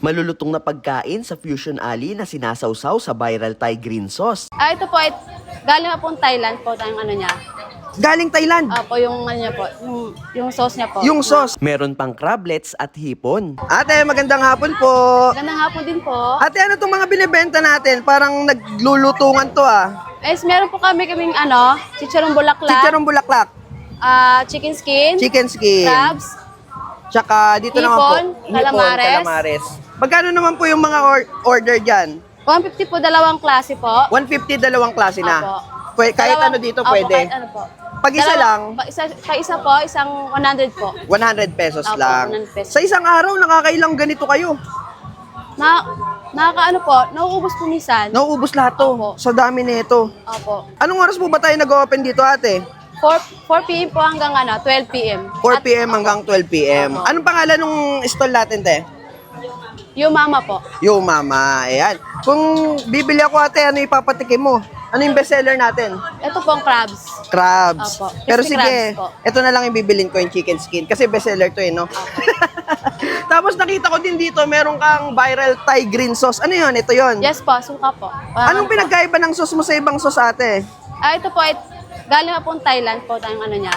Malulutong na pagkain sa Fusion Alley na sinasawsaw sa viral Thai green sauce. Ito po ay galing na pong Thailand po tayong ano niya. Galing Thailand. Po yung ano niya po, yung sauce niya po. Yung sauce. Meron pang crablets at hipon. Ate, magandang hapon po. Magandang hapon din po. Ate, ano itong mga binibenta natin? Parang naglulutungan to ah. Meron po kaming chicharong bulaklak, Chicharong bulaklak, chicken skin, chicken skin, crabs, tsaka dito naman po, hipon, calamares. Magkano naman po yung mga order dyan? 150 po, dalawang klase po. 150, dalawang klase na. Opo. Kahit ano dito pwede. Kahit ano po. Pag isa lang, Isa po, isang 100 po. 100 pesos Opo, lang. 100 pesos. Sa isang araw, nakakailang ganito kayo? Nakakaano po, nauubos po minsan. Nauubos lahat to. Opo. Sa dami nito. Opo. Anong oras po ba tayo nag-open dito, ate? 4 p.m. po hanggang 12 p.m. 4 p.m. hanggang 12 p.m. Opo. Anong pangalan ng stall natin, te? Yung mama po. Yo, mama. Ayan. Kung bibili ako, ate, ano ipapatikim mo? Ano yung bestseller natin? Ito po ang crabs. Crabs. Opo. Pero Crispy sige, crabs po. ito na lang yung bibilin ko, yung chicken skin. Kasi bestseller to eh, no? Tapos nakita ko din dito, meron kang viral Thai green sauce. Ano yun? Ito yun? Yes po, suka po. Anong pinagkaiba ng sauce mo sa ibang sauce, ate? Ito po ay galing na pong Thailand po tayong ano niya.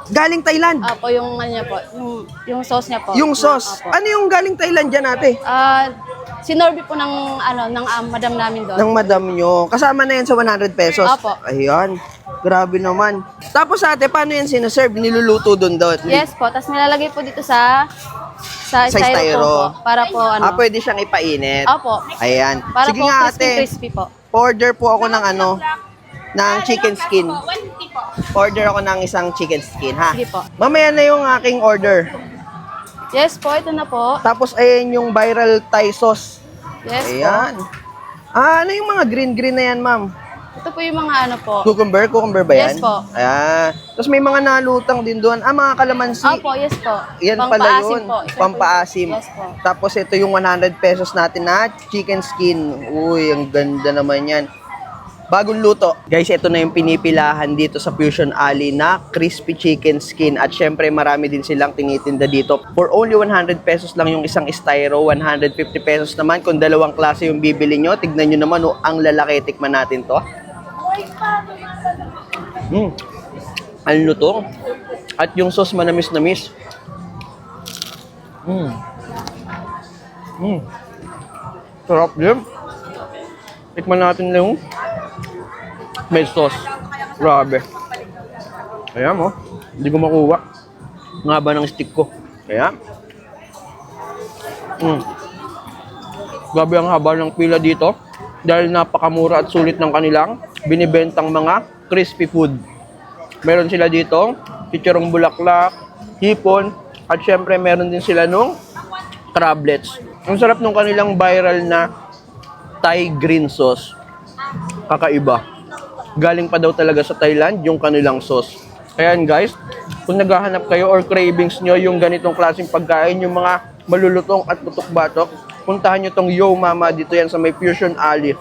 Galing Thailand. Yung ano niya po, yung sauce niya po. Yung sauce. Opo. Ano yung galing Thailand dyan, ate? Sinorby po ng madam namin doon. Ng madam nyo. Kasama na yan sa 100 pesos. Opo. Ayan. Grabe naman. Tapos ate, paano yan sinaserve? Niluluto doon. Yes po, tapos nilalagay po dito sa styro. styrofoam po. Para po Pwede siyang ipainit. Opo. Ayan. Para Sige po nga crispy ate. po. Order po ako ng ng chicken skin. Order ako ng isang chicken skin, ha? Sige po. Mamaya na yung aking order. Yes po, ito na po. Tapos ayan yung viral Thai sauce. Yes Ayan. po. Ano yung mga green na yan, ma'am? Ito po yung mga ano po. Cucumber? Cucumber ba yan? Yes po. Ayan. Tapos may mga nalutang din doon. Mga kalamansi. Opo, yes po. Yan pala yun. Po. Pampaasim. Yes po. Tapos ito yung 100 pesos natin na chicken skin. Uy, ang ganda naman yan. Bagong luto. Guys, ito na yung pinipilahan dito sa Fusion Alley na crispy chicken skin. At syempre, marami din silang tinitinda dito. For only 100 pesos lang yung isang styro, 150 pesos naman. Kung dalawang klase yung bibili nyo, tignan nyo naman, ang lalaki. Tikman natin to. Ang luto. At yung sauce manamis-namis. Sarap din. Tikman natin yung may sauce. Grabe. Ayan mo. Hindi ko makuha. Ang haba ng stick ko. Ayan. Grabe ang haba ng pila dito. Dahil napakamura at sulit ng kanilang binibentang mga crispy food. Meron sila dito, chicharong bulaklak, hipon, at syempre meron din sila nung crablets. Ang sarap nung kanilang viral na Thai green sauce. Kakaiba. Galing pa daw talaga sa Thailand yung kanilang sauce. Ayan guys, kung naghahanap kayo or cravings nyo yung ganitong klaseng pagkain, yung mga malulutong at putok-batok, puntahan nyo tong Yo Mama, dito yan sa may Fusion Alley.